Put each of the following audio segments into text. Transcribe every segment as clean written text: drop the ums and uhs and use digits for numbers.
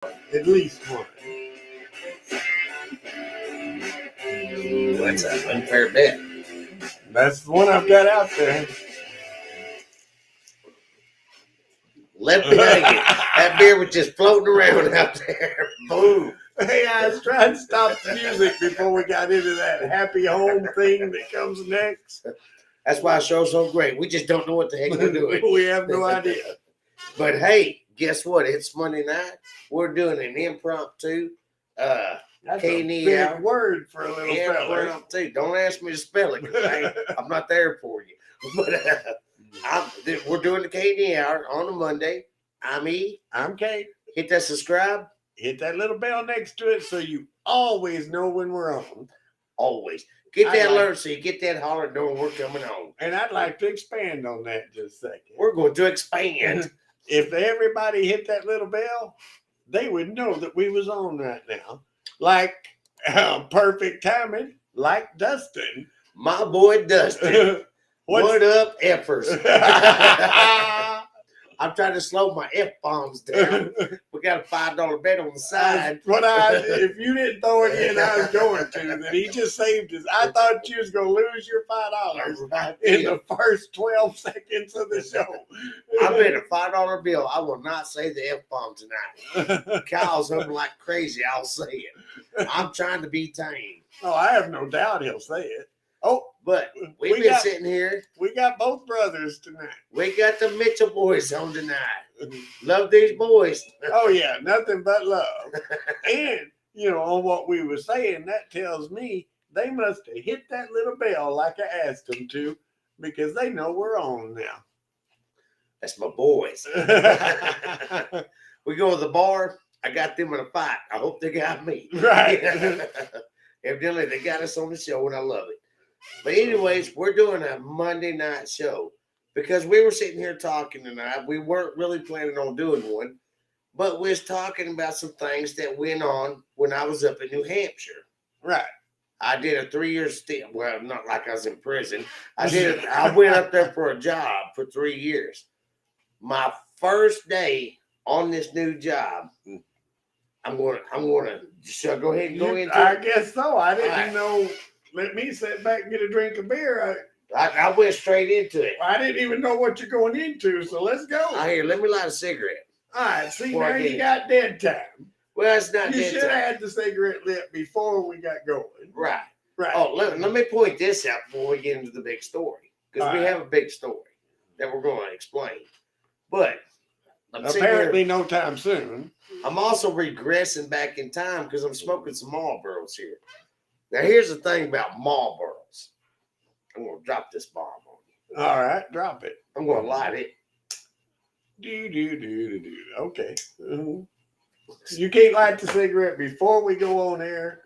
At least one. That's an unfair bet. That's the one I've got out there. Left behind you. That beer was just floating around out there. Boom. Hey, I was trying to stop the music before we got into that happy home thing that comes next. That's why our show's so great. We just don't know what the heck we're doing. We have no idea. But hey, guess what? It's Monday night. We're doing an impromptu That's K&E a big Hour. word for a little fella. Impromptu. Don't ask me to spell it because I'm not there for you. But we're doing the K&E Hour on a Monday. I'm E. I'm Kate. Hit that subscribe. Hit that little bell next to it so you always know when we're on. Always. Get that alert so you get that holler knowing we're coming on. And I'd like to expand on that just a second. We're going to expand. If everybody hit that little bell, they would know that we was on right now. Like perfect timing, like Dustin. My boy Dustin. What up, Effers? I'm trying to slow my F-bombs down. We got a $5 bet on the side. If you didn't throw it in, I was going to. Then he just saved us. I thought you was going to lose your $5 in the first 12 seconds of the show. I bet a $5 bill. I will not say the F-bomb tonight. Kyle's hoping like crazy. I'll say it. I'm trying to be tame. Oh, I have no doubt he'll say it. Oh, but we've been sitting here. We got both brothers tonight. We got the Mitchell boys on tonight. Love these boys. Oh, yeah, nothing but love. And, on what we were saying, that tells me they must have hit that little bell like I asked them to because they know we're on now. That's my boys. We go to the bar. I got them in a fight. I hope they got me. Right. Evidently, they got us on the show, and I love it. But anyways, we're doing a Monday night show because we were sitting here talking tonight. We weren't really planning on doing one, but we was talking about some things that went on when I was up in New Hampshire. Right. I did a 3-year stint. Well, not like I was in prison. I went up there for a job for 3 years. My first day on this new job, I'm gonna. Shall I go ahead and go into it? I guess so. I didn't know. Let me sit back and get a drink of beer. I went straight into it. I didn't even know what you're going into, so let's go. Here, let me light a cigarette. All right, see, now you got dead time. Well, it's not dead time. You should have had the cigarette lit before we got going. Right. Right. Oh, let me point this out before we get into the big story. Because we have a big story that we're going to explain. But apparently no time soon. I'm also regressing back in time because I'm smoking some Marlboros here. Now, here's the thing about Marlboros. I'm going to drop this bomb on you. All right, drop it. I'm going to light it. Do. Okay. You can't light the cigarette before we go on air.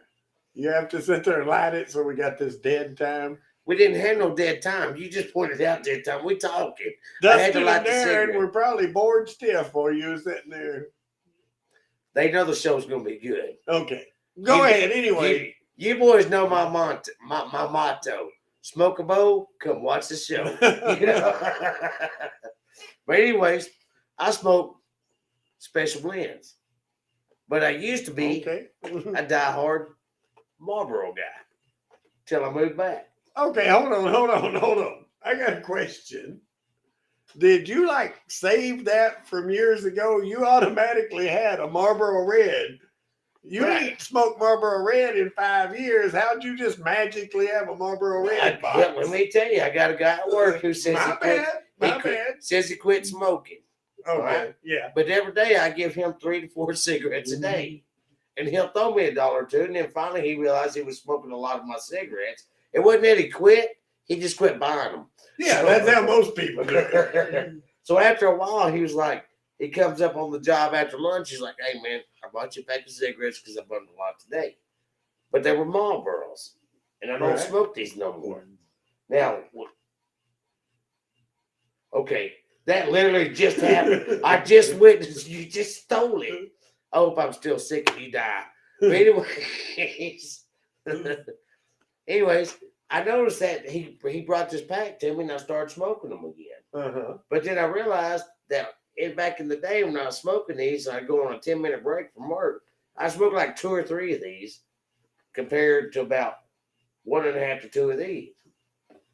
You have to sit there and light it, so we got this dead time. We didn't have no dead time. You just pointed out dead time. We talking. Dustin and Darren were probably bored stiff while you were sitting there. They know the show's going to be good. Okay. Go ahead anyway. You boys know my motto. Smoke a bowl, come watch the show. But anyways, I smoke Special Blends. But I used to be a diehard Marlboro guy till I moved back. Okay, hold on. I got a question. Did you save that from years ago? You automatically had a Marlboro Red. You ain't smoked Marlboro Red in 5 years. How'd you just magically have a Marlboro Red box? Well, let me tell you, I got a guy at work who says says he quit smoking. Okay, right? Yeah. But every day I give him 3 to 4 cigarettes a day. And he'll throw me $1 or $2. And then finally he realized he was smoking a lot of my cigarettes. It wasn't that he quit. He just quit buying them. Yeah, that's how most people do it. So after a while, he was like, he comes up on the job after lunch. He's like, hey, man, I bought you a pack of cigarettes because I bought a lot today. But they were Marlboros. And I don't smoke these no more. Now, okay, that literally just happened. I just witnessed. You just stole it. I hope I'm still sick and you die. But anyways, I noticed that he brought this pack to me and I started smoking them again. But then I realized that back in the day when I was smoking these, I'd go on a 10-minute break from work. I smoked like 2 or 3 of these compared to about 1.5 to 2 of these.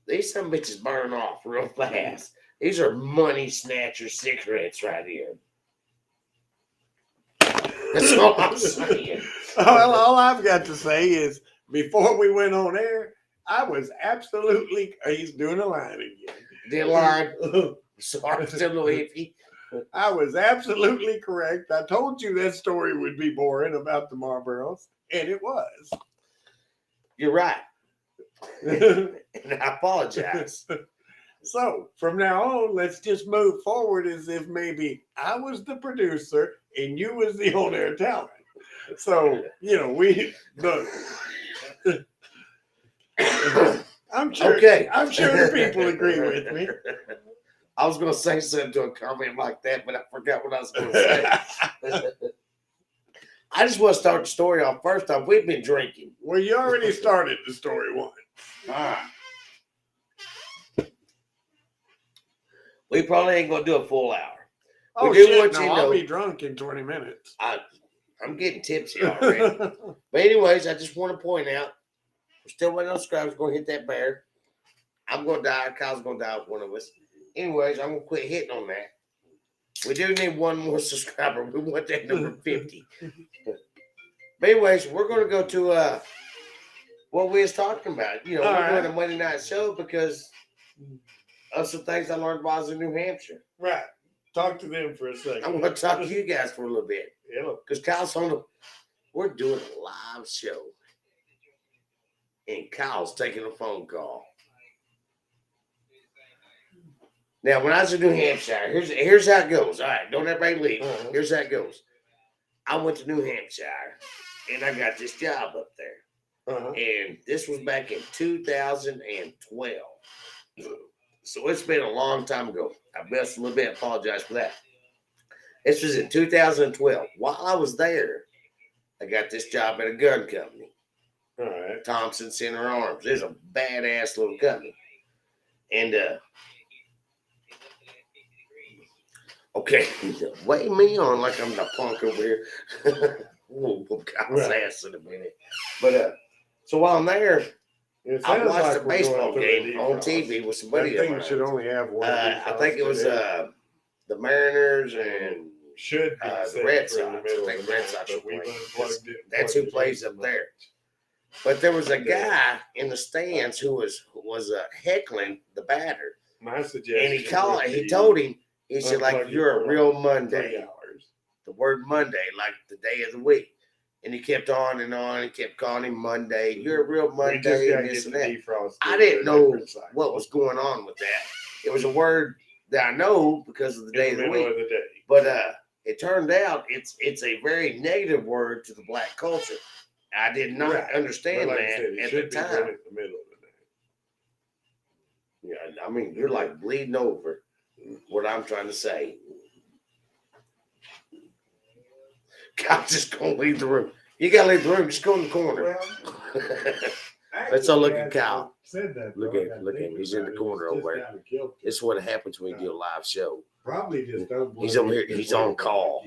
These some bitches burn off real fast. These are money snatcher cigarettes right here. That's all I'm saying. Well, all I've got to say is before we went on air, I was absolutely, he's doing a line again. The line. Sorry, still no iffy. I was absolutely correct. I told you that story would be boring about the Marlboros, and it was. You're right. And I apologize. So from now on, let's just move forward as if maybe I was the producer and you was the on-air talent. So, I'm sure. Okay. I'm sure the people agree with me. I was going to say something to a comment like that, but I forgot what I was going to say. I just want to start the story off. First off, we've been drinking. Well, you already started the story one. All right. We probably ain't going to do a full hour. Oh, do shit, want no, you to I'll know- be drunk in 20 minutes. I'm getting tipsy already. But anyways, I just want to point out, we're still waiting on subscribers. We're going to hit that bear. I'm going to die. Kyle's going to die with one of us. Anyways, I'm going to quit hitting on that. We do need one more subscriber. We want that number 50. But anyways, we're going to go to what we was talking about. We're doing a Monday night show because of some things I learned while I was in New Hampshire. Right. Talk to them for a second. I'm going to talk to you guys for a little bit. Yeah. Because Kyle's we're doing a live show. And Kyle's taking a phone call. Now, when I was in New Hampshire, here's how it goes. All right, don't everybody leave. Uh-huh. Here's how it goes. I went to New Hampshire, and I got this job up there. Uh-huh. And this was back in 2012. So it's been a long time ago. I best a little bit apologize for that. This was in 2012. While I was there, I got this job at a gun company. All right. Thompson Center Arms. It's a badass little company. And okay, weigh me on like I'm the punk over here. We'll whoop Kyle's ass in a minute. But so while I'm there, It I sounds watched like a we're baseball going through a game on defrost. TV with That somebody. thing should only have one. I think it was the Mariners and should be the safe Red for in the Sox. middle I think of the Red night, Sox but were we've playing. unplugged it. That's who plays up there. But there was a guy in the stands who was heckling the batter, My suggestion. and would he be told him, he said, unplug like, it you're for a real 3 Monday. hours. The word Monday, like the day of the week. And he kept on and on. He kept calling him Monday. You're a real We just Monday, gotta and this get and the that. defrost. I through didn't a know different cycle. what was going on with that. It was a word that I know because of the day in of the the middle week. of the day. But it turned out it's a very negative word to the black culture. I did not Right. understand But like I that said, it at should the be done time. in the middle of the night. Yeah, I mean, you're like bleeding over what I'm trying to say. God's just gonna leave the room. You gotta leave the room. Just go in the corner. Let's all look at Kyle. Look at him. He's in the corner over there. This is what happens when you do a live show. Probably just He's over here. He's on call.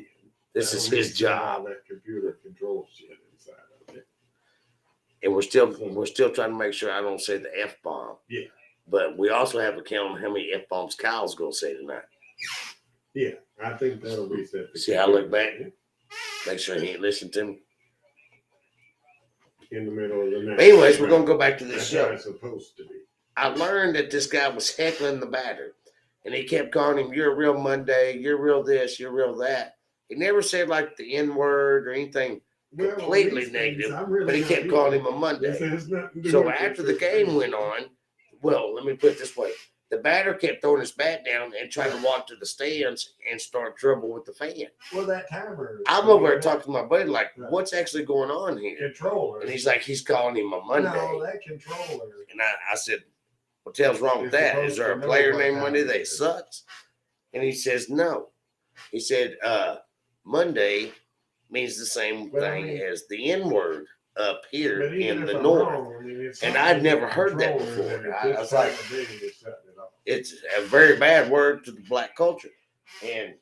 This is his job, That computer control shit inside of it. and we're still trying to make sure I don't say the F bomb. Yeah. But we also have to count on how many F bombs Kyle's gonna say tonight. Yeah, I think that'll reset. the See how I look computer. back? Make sure he ain't listening to me. In the middle of the night. But anyways, we're gonna go back to this That's how show. it's supposed to be. I learned that this guy was heckling the batter, and he kept calling him, "You're a real Monday. You're real this. You're real that." He never said like the N word or anything completely negative, but he kept calling him a Monday. So after the game went on, well, let me put it this way: the batter kept throwing his bat down and trying to walk to the stands and start trouble with the fan. Well, that timer. I'm over there talking to my buddy, like, "What's actually going on here?" Controller. And he's like, "He's calling him a Monday." No, that controller. And I said, "What the hell's wrong with that? Is there a player named Monday that sucks?" And he says, "No." He said, Monday means the same thing as the N-word up here in the north. And I'd never heard that before. I was like, it's a very bad word to the black culture. And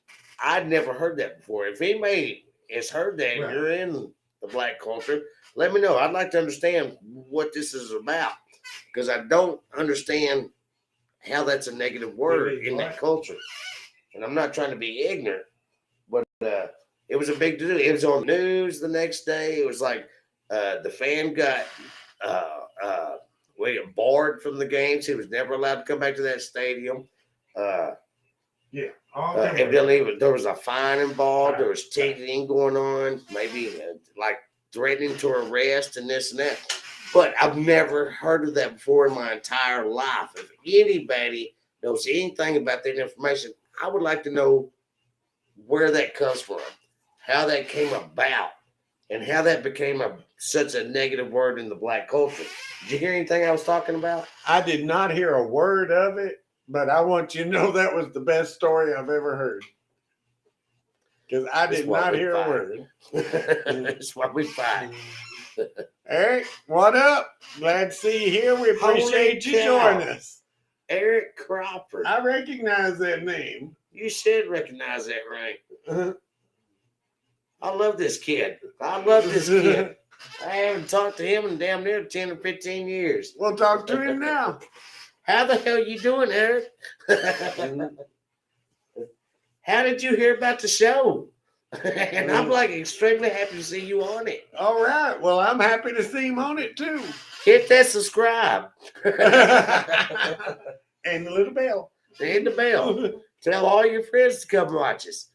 I'd never heard that before. If anybody has heard that, and Right. you're in the black culture, let me know. I'd like to understand what this is about because I don't understand how that's a negative word in that culture. And I'm not trying to be ignorant, but it was a big deal. It was on the news the next day. It was like the fan got barred from the games. He was never allowed to come back to that stadium. Evidently, there was a fine involved. There was ticketing going on, maybe like threatening to arrest and this and that. But I've never heard of that before in my entire life. If anybody knows anything about that information, I would like to know where that comes from, how that came about, and how that became such a negative word in the black culture. Did you hear anything I was talking about? I did not hear a word of it, but I want you to know that was the best story I've ever heard. Because I did not hear a word. That's why we fight. Eric, what up? Glad to see you here. We appreciate you joining us. Eric Cropper. I recognize that name. You should recognize that, right? I love this kid. I haven't talked to him in damn near 10 or 15 years. We'll talk to him now. How the hell you doing, Eric? How did you hear about the show? And I'm like extremely happy to see you on it. All right. Well, I'm happy to see him on it too. Hit that subscribe. And the little bell. And the bell. Tell all your friends to come watch us.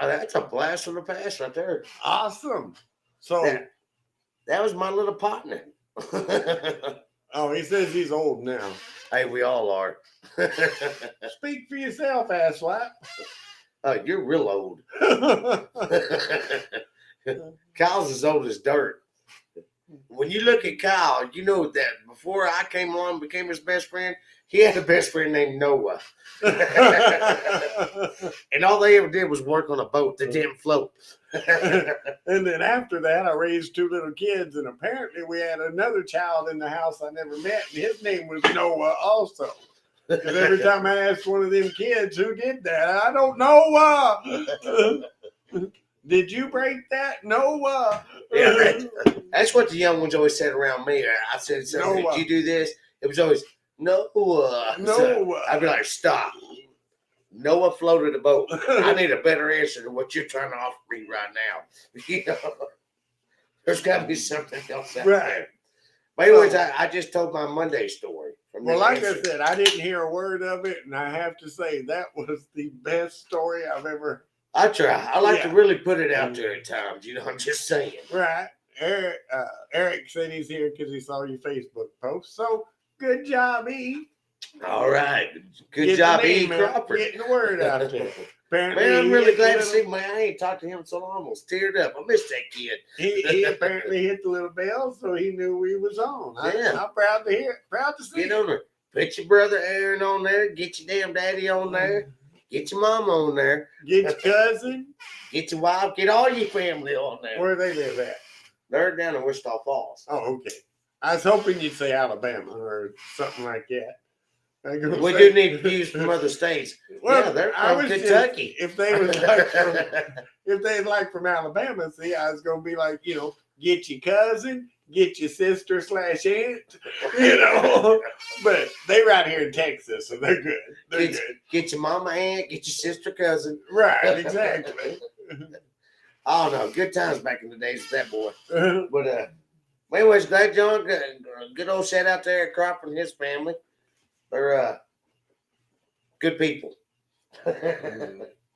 Oh, that's a blast from the past right there. Awesome. So that was my little partner. Oh, he says he's old now. Hey, we all are. Speak for yourself, asswipe. Oh, you're real old. Kyle's as old as dirt. When you look at Kyle, you know that before I came along and became his best friend, he had a best friend named Noah. And all they ever did was work on a boat that didn't float. And then after that, I raised two little kids, and apparently we had another child in the house I never met, and his name was Noah also. Because every time I asked one of them kids who did that, I don't know. Did you break that? No. Yeah, that's what the young ones always said around me. I said, "Did you do this?" It was always Noah. So I'd be like, "Stop." Noah floated a boat. I need a better answer to what you're trying to offer me right now. You know, there's got to be something else out there. But anyways, I just told my Monday story. Well, like I said, I didn't hear a word of it, and I have to say that was the best story I've ever heard. I try. I like to really put it out there at times. You know, I'm just saying. Right. Eric said he's here because he saw your Facebook post. So good job, E. All right. Good job, E. Cropper. Getting the word out there. Apparently, man, I'm really glad to see him. Man, I ain't talked to him so long. I almost teared up. I missed that kid. He apparently hit the little bell, so he knew we was on. I'm proud to hear it. Proud to see it. Get on there. Put your brother Aaron on there. Get your damn daddy on there. Get your mom on there. Get your cousin. Get your wife. Get all your family on there. Where they live at? They're down in Wichita Falls. Oh, okay. I was hoping you'd say Alabama or something like that. We do need views from other states. Well, yeah, they're from Kentucky. If they was like from Alabama, see, I was gonna be like, get your cousin, get your sister / aunt, But they right here in Texas, so they're good. They're good. Get your mama aunt, get your sister cousin. Right, exactly. Oh no, good times back in the days with that boy. But anyways, glad John, good old shout out there at Cropper and his family. They're good people.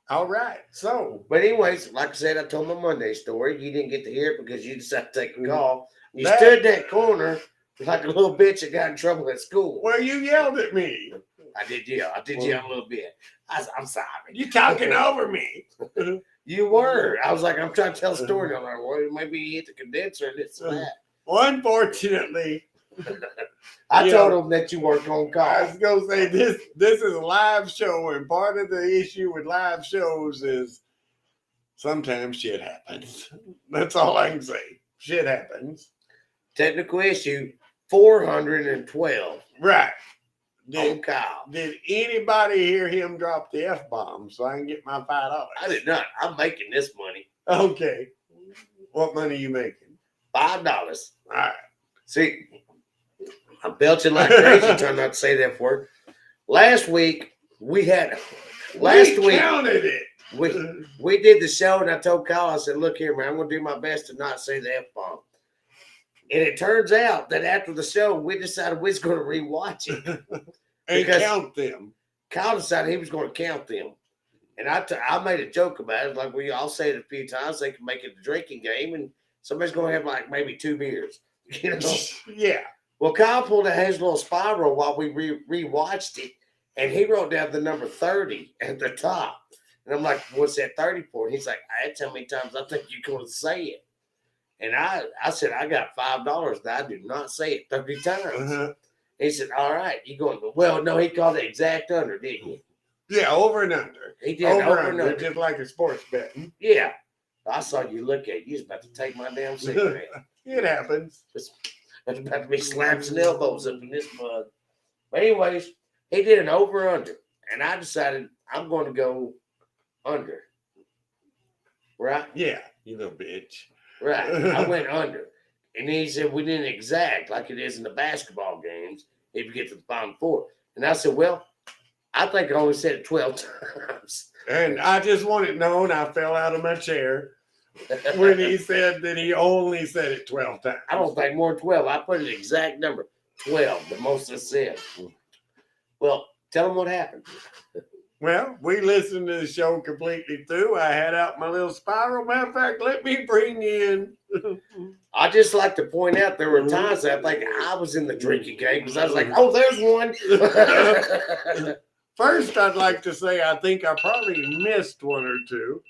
All right. So, but anyways, like I said, I told my Monday story. You didn't get to hear it because you decided to take a call. You stood in that corner like a little bitch that got in trouble at school. Well, you yelled at me. I did yell. a little bit. I'm sorry. You talking over me. You were. I was like, I'm trying to tell a story. I'm like, well, maybe you hit the condenser and this and that. Well, unfortunately, I told him that you weren't going to call. I was going to say, this is a live show, and part of the issue with live shows is sometimes shit happens. That's all I can say. Shit happens. Technical issue 412. Right. on Kyle. Did anybody hear him drop the F-bomb so I can get my $5? I did not. I'm making this money. Okay. What money you making? $5. All right. See, I'm belching like crazy trying not to say that word. Last week, we counted it. We did the show, and I told Kyle, I said, look here, man, I'm going to do my best to not say the F-bomb. And it turns out that after the show, we decided we was going to rewatch it. And count them. Kyle decided he was going to count them. And I made a joke about it. Like, I'll say it a few times. They can make it a drinking game, and somebody's going to have, like, maybe 2 beers. You know? Yeah. Well, Kyle pulled out his little spiral while we rewatched it, and he wrote down the number 30 at the top. And I'm like, what's that 30 for? And he's like, that's how many times I think you're going to say it. And I said, I got $5 that I do not say it 30 times. Uh-huh. He said, all right. You going, well, no, he called it exact under, didn't he? Yeah, over and under. He did over and under, just like a sports betting. Yeah. I saw you look at it. You was about to take my damn cigarette. It happens. There's about to be slaps and elbows up in this mud. But anyways, he did an over under. And I decided I'm going to go under. Right? Yeah, you little bitch. Right. I went under. And he said, we didn't exact like it is in the basketball games if you get to the Final Four. And I said, well, I think I only said it 12 times. And I just want it known I fell out of my chair when he said that he only said it 12 times. I don't think more than 12. I put an exact number. 12, the most I said. Well, tell them what happened. Well, we listened to the show completely through. I had out my little spiral. Matter of fact, let me bring in. I just like to point out there were times that I think I was in the drinking game because I was like, oh, there's one. First, I'd like to say I think I probably missed one or two.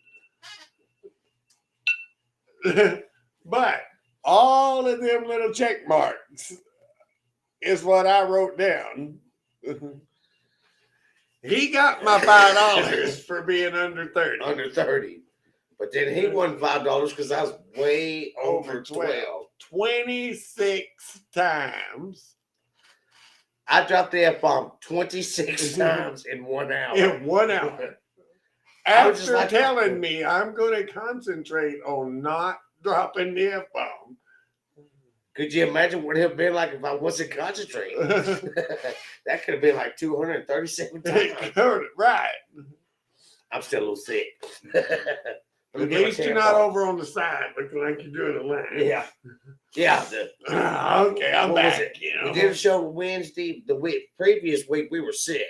But all of them little check marks is what I wrote down. He got my $5 for being under 30. Under 30. But then he won $5 because I was way over 12. 26 times. I dropped the F-bomb 26 times in 1 hour. In 1 hour. I was just After like, telling me I'm going to concentrate on not dropping the F-bomb. Could you imagine what it would have been like if I wasn't concentrating? That could have been like 237 times. Right. I'm still a little sick. At least you're not over on the side looking like you're doing a line. Yeah. Yeah. Okay, I'm back. You know? We did a show Wednesday. The previous week, we were sick.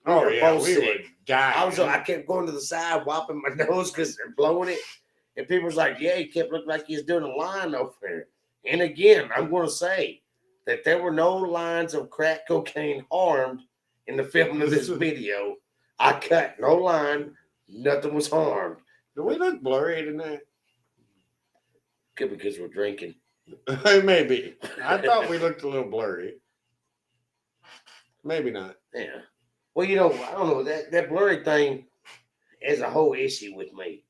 We Oh, were yeah, both we sick. were dying. I kept going to the side, wiping my nose because they're blowing it. And people was like, yeah, he kept looking like he was doing a line over there. And again, I'm going to say that there were no lines of crack cocaine harmed in the filming of this video. I cut no line. Nothing was harmed. Do we look blurry tonight? Could be because we're drinking. Maybe. I thought we looked a little blurry. Maybe not. Yeah. Well, I don't know. That blurry thing is a whole issue with me.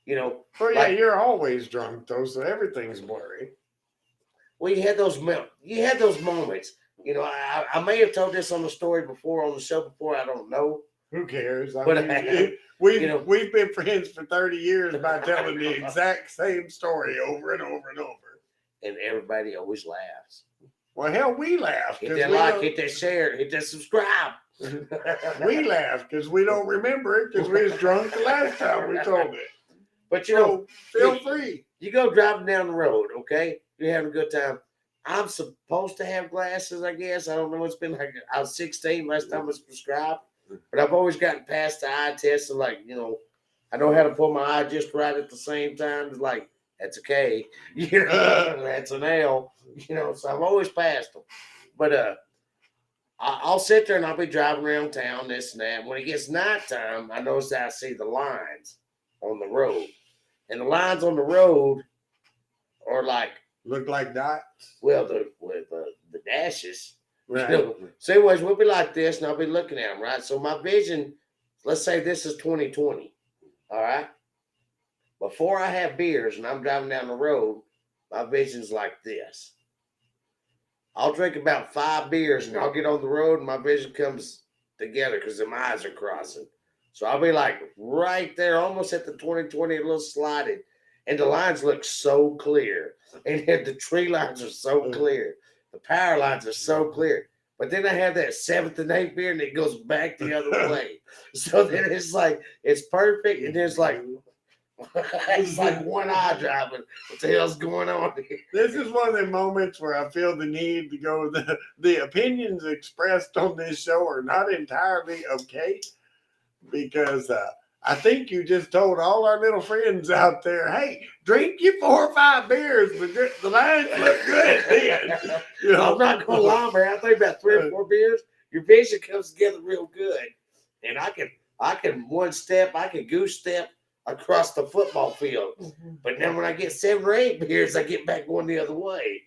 Well, yeah, like, you're always drunk, though, so everything's blurry. Well, you had those moments. I may have told this on the story before, on the show before. I don't know. Who cares? But we've been friends for 30 years by telling the exact same story over and over and over. And everybody always laughs. Well, hell, we laugh. Hit that like, hit that share, hit that subscribe. We laugh because we don't remember it because we was drunk the last time we told it. But feel free. You go driving down the road, okay? You're having a good time. I'm supposed to have glasses, I guess. I don't know. It's been like I was 16 last time I was prescribed. But I've always gotten past the eye test. So I know how to pull my eye just right at the same time. It's like, that's a K. That's an L. So I've always passed them. But I'll sit there and I'll be driving around town, this and that. When it gets nighttime, I notice that I see the lines on the road. And the lines on the road are like, look like dots. Well, the dashes. Right. So anyways, we'll be like this, and I'll be looking at them, right? So my vision, let's say this is 20/20, all right? Before I have beers and I'm driving down the road, my vision's like this. I'll drink about 5 beers and I'll get on the road and my vision comes together because my eyes are crossing. So I'll be like right there, almost at the 2020, a little slided. And the lines look so clear. And the tree lines are so clear. The power lines are so clear. But then I have that 7th and 8th beer and it goes back the other way. So then it's like, it's perfect. And it's like, it's like one eye driving. What the hell's going on here? This is one of the moments where I feel the need to go. The opinions expressed on this show are not entirely okay because I think you just told all our little friends out there, hey, drink you 4 or 5 beers, but the lines look good then. You know? I'm not going to lie, man. I think about 3 or 4 beers, your vision comes together real good. And I can one step, I can goose step across the football field. But then when I get 7 or 8 beers, I get back going the other way.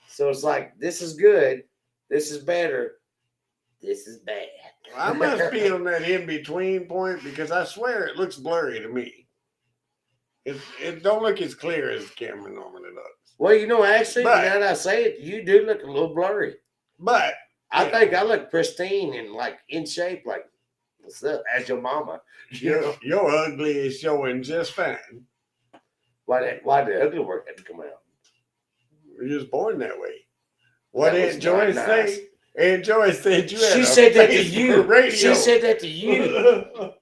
So it's like, this is good. This is better. This is bad. I must be on that in-between point because I swear it looks blurry to me. It don't look as clear as the camera normally looks. Well, actually, now that I say it, you do look a little blurry. But I think I look pristine and like in shape, like what's up, as your mama. Your ugly is showing just fine. Why the ugly work had to come out? You're just born that way. What did Joyce nice. say? And Joyce said you had She a said that to face you. for radio. She said that to you.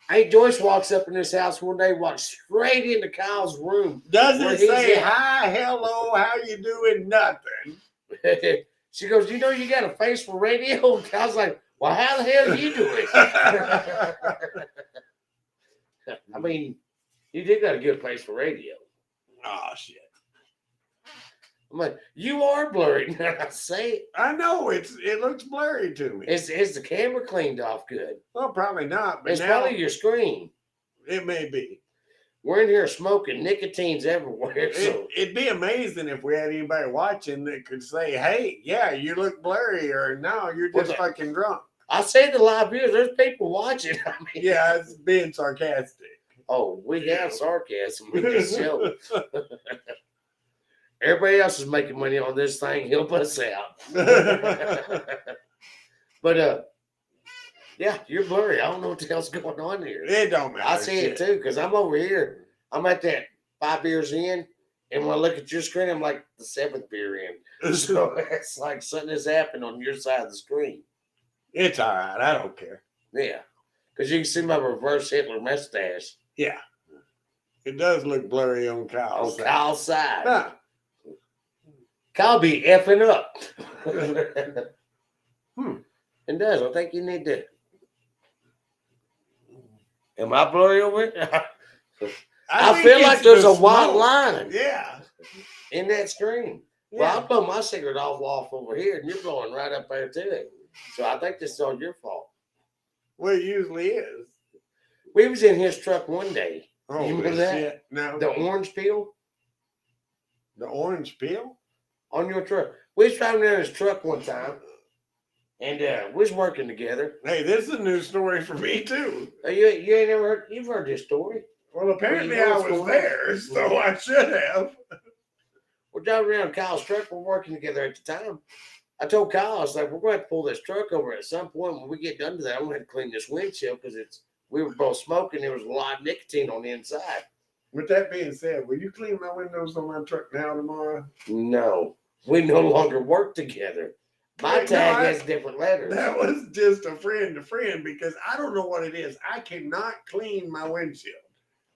Hey, Joyce walks up in this house one day, walks straight into Kyle's room. Doesn't say hi, hello, how you doing, nothing. She goes, you got a face for radio? And Kyle's like, well, how the hell are you doing? I mean, you did got a good face for radio. Oh, shit. I'm like, you are blurry. Now I say it. I know it looks blurry to me. Is the camera cleaned off good? Well, probably not. But It's now, probably your screen. it may be. We're in here smoking, nicotine's everywhere. So It'd be amazing if we had anybody watching that could say, hey, yeah, you look blurry, or no, you're just fucking drunk. I say the live viewers, there's people watching. I mean, yeah, it's being sarcastic. Oh, we have sarcasm in this show. Everybody else is making money on this thing. Help us out. But yeah, you're blurry. I don't know what the hell's going on here. It don't matter. I see it too because I'm over here. I'm at that 5 beers in, and when I look at your screen, I'm like the 7th beer in. So it's like something has happened on your side of the screen. It's all right. I don't care. Yeah, because you can see my reverse Hitler mustache. Yeah, it does look blurry on Kyle's side. Kyle's side. Huh. Kyle be effing up. It does. I think you need to. Am I blurry over it? I feel like there's a white line. Yeah. In that screen. Yeah. Well, I blow my cigarette off over here, and you're blowing right up there too. So I think this is all your fault. Well, it usually is. We was in his truck one day. Oh, you remember that? Shit. No. The orange peel The orange peel? on your truck. We was driving in his truck one time, and we was working together. Hey, this is a new story for me too. You ain't never heard? You've heard this story. Well, apparently I was there, so I should have. We're driving around Kyle's truck. We're working together at the time. I told Kyle, I was like, we're going to have to pull this truck over at some point. When we get done to that, I'm going to have to clean this windshield because we were both smoking. There was a lot of nicotine on the inside. With that being said, will you clean my windows on my truck now tomorrow? No, we no longer work together. My tag has different letters. That was just a friend to friend because I don't know what it is. I cannot clean my windshield.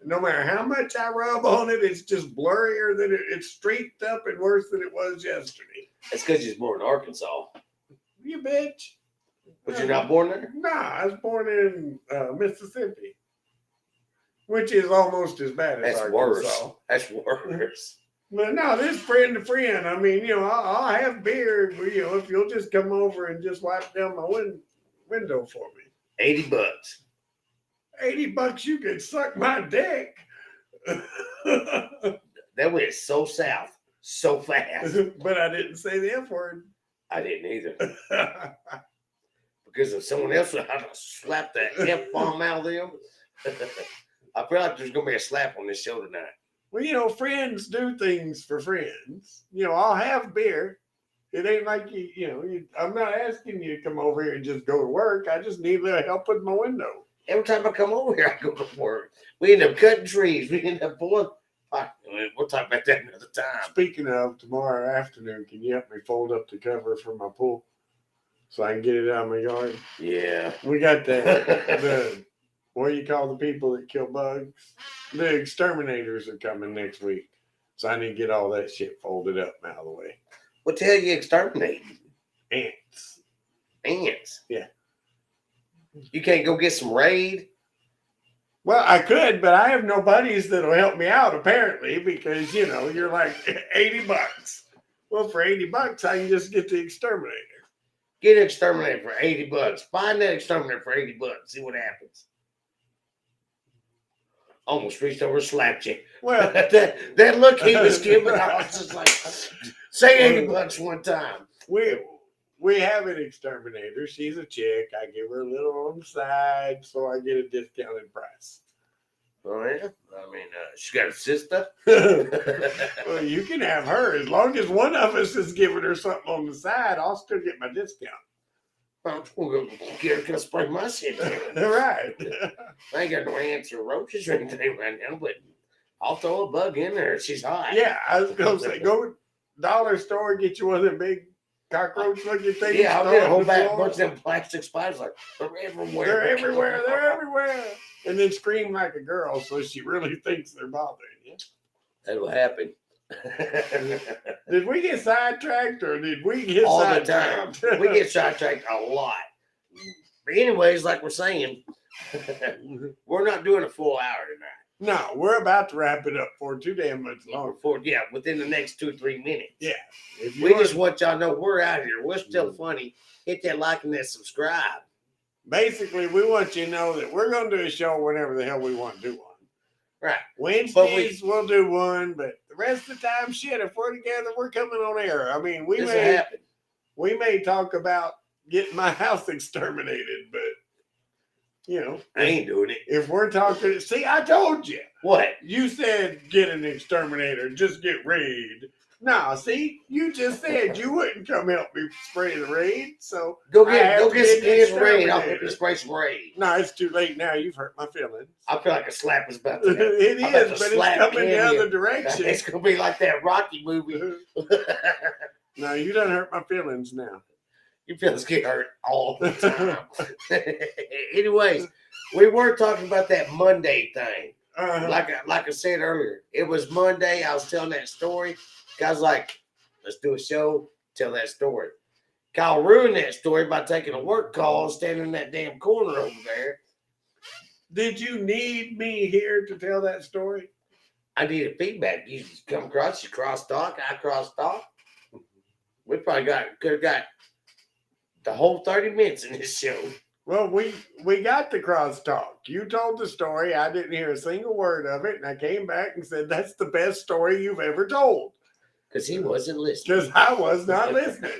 No matter how much I rub on it, it's just blurrier than it's streaked up and worse than it was yesterday. That's because you're born in Arkansas. You bitch. But you're not born there? Nah, I was born in Mississippi, which is almost as bad as Arkansas. Worse. That's worse. But no, this friend to friend. I mean, I'll have beer, if you'll just come over and just wipe down my window for me. $80. $80, you could suck my dick. That went so south, so fast. But I didn't say the F word. I didn't either. Because if someone else would have slapped that F-bomb out of them, I feel like there's going to be a slap on this show tonight. Well, friends do things for friends. I'll have beer. It ain't like I'm not asking you to come over here and just go to work. I just need a little help with my window. Every time I come over here, I go to work. We end up cutting trees. We end up pulling. We'll talk about that another time. Speaking of, tomorrow afternoon, can you help me fold up the cover for my pool so I can get it out of my yard? Yeah. We got the what do you call the people that kill bugs? The exterminators are coming next week. So I need to get all that shit folded up and out of the way. What the hell you exterminating? Ants. Ants? Yeah. You can't go get some Raid? Well, I could, but I have no buddies that'll help me out, apparently, because, you're like $80. Well, for $80, I can just get the exterminator. Get an exterminator for $80. Find that exterminator for $80. See what happens. Almost reached over and slapped you. Well, that look he was giving, I was just like, say $80 one time. We have an exterminator. She's a chick. I give her a little on the side so I get a discounted price. Oh, yeah? I mean, she's got a sister. Well, you can have her. As long as one of us is giving her something on the side, I'll still get my discount. I'm going to get her to spray my shit. Right. I ain't got no ants or roaches or anything right now, but I'll throw a bug in there if she's hot. Yeah, I was going to say, go to dollar store, get you one of them big cockroach looking things. Yeah, I'll get a whole bunch of them plastic spiders. Like, they're everywhere. They're everywhere. They're everywhere. And then scream like a girl so she really thinks they're bothering you. That'll happen. Did we get sidetracked or did we get all sidetracked? the time? We get sidetracked a lot. But anyways, like we're saying, we're not doing a full hour tonight. No, we're about to wrap it up for too damn much longer. Within the next 2-3 minutes. Yeah. We just want y'all to know we're out here. We're still funny. Hit that like and that subscribe. Basically, we want you to know that we're going to do a show whenever the hell we want to do one. Right. Wednesdays, we'll do one, but the rest of the time, shit, if we're together, we're coming on air. I mean, we may talk about getting my house exterminated, but, I ain't doing it. If we're talking, see, I told you. What? You said get an exterminator, just get Raid. No, see, you just said you wouldn't come help me spray the Raid, so go get some Raid. I'll help you spray some Raid. No, it's too late now. You've hurt my feelings. I feel like a slap is about to happen. It is, but it's coming the other direction. It's gonna be like that Rocky movie. No, you done hurt my feelings now. Your feelings get hurt all the time. Anyways, we were talking about that Monday thing. Like I said earlier, it was Monday. I was telling that story. Guys like, let's do a show, tell that story. Kyle ruined that story by taking a work call and standing in that damn corner over there. Did you need me here to tell that story? I needed feedback. You come across, you cross talk, I cross talk. We probably could have got the whole 30 minutes in this show. Well, we got the crosstalk. You told the story. I didn't hear a single word of it. And I came back and said, that's the best story you've ever told. Because he wasn't listening. Because I was not listening.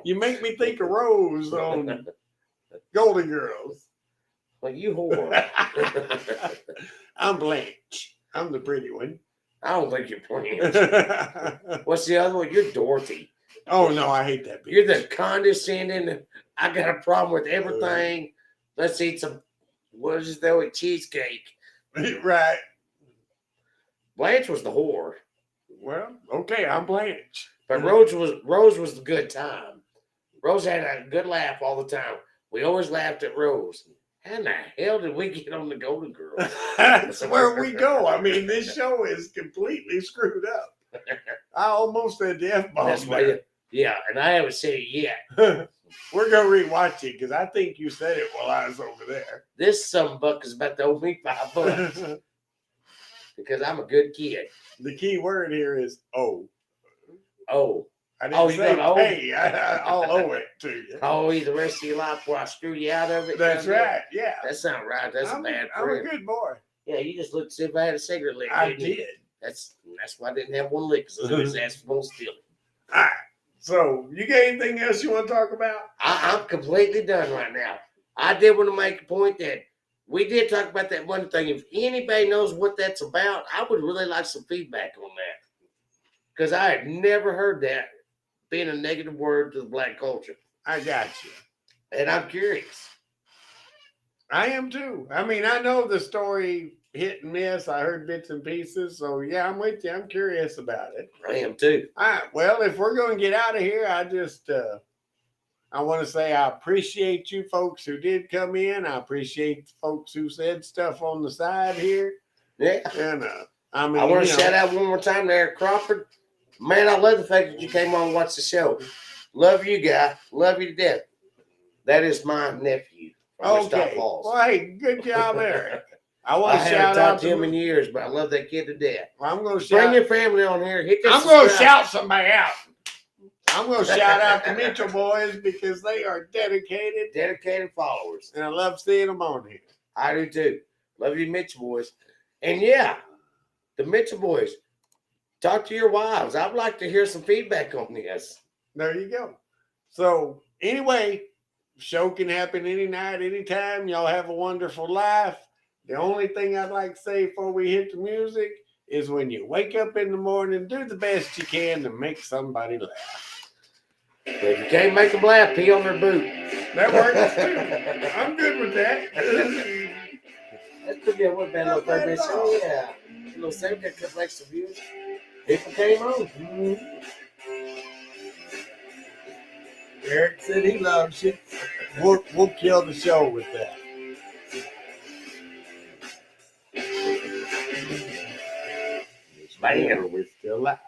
You make me think of Rose on Golden Girls. Well, you whore. I'm Blanche. I'm the pretty one. I don't think you're Blanche. What's the other one? You're Dorothy. Oh, no, I hate that bitch. You're the condescending. I got a problem with everything. Let's eat some, what is that with cheesecake? Right. Blanche was the whore. Well, okay, I'm Blanche. But Rose was the good time. Rose had a good laugh all the time. We always laughed at Rose. How in the hell did we get on the Golden Girls? That's where we go. I mean, this show is completely screwed up. I almost said the F-bomb. That's why yeah, and I haven't said it yet. We're going to rewatch it because I think you said it while I was over there. This sumbug is about to owe me $5 because I'm a good kid. The key word here is "oh." Oh. I didn't say pay. I'll owe it to you. I'll owe you the rest of your life before I screw you out of it. That's right. Yeah. That's not right. That's a bad friend. I'm a good boy. Yeah, you just looked as if I had a cigarette lick. I did. That's why I didn't have one lick, because I was asking for steal it. All right. So, you got anything else you want to talk about? I'm completely done right now. I did want to make a point that we did talk about that one thing. If anybody knows what that's about, I would really like some feedback on that. Because I had never heard that being a negative word to the black culture. I got you. And I'm curious. I am too. I mean, I know the story hit and miss. I heard bits and pieces. So yeah, I'm with you. I'm curious about it. I am too. All right. Well, if we're going to get out of here, I want to say I appreciate you folks who did come in. I appreciate the folks who said stuff on the side here. Yeah. And I mean, I want to shout out one more time to Eric Crawford. Man, I love the fact that you came on and watched the show. Love you, guy. Love you to death. That is my nephew from Wichita Okay. Falls. Well, hey, good job, Eric. I I want to haven't shout out talked to him in years, but I love that kid to death. I'm going to Bring shout. your family on here. Hit this I'm going to subscribe. shout somebody out. I'm going to shout out the Mitchell boys because they are Dedicated followers. and I love seeing them on here. I do too. Love you, Mitchell boys. And yeah, the Mitchell boys, talk to your wives. I'd like to hear some feedback on this. There you go. So anyway, show can happen any night, anytime. Y'all have a wonderful life. The only thing I'd like to say before we hit the music is when you wake up in the morning, do the best you can to make somebody laugh. If you can't make them laugh, pee on their boot. That works too. I'm good with that. That's pretty good. What bad little third show? Yeah. A little segment that could like some views. People came on. Eric said he loves you. We'll kill the show with that. Bam. We're still live.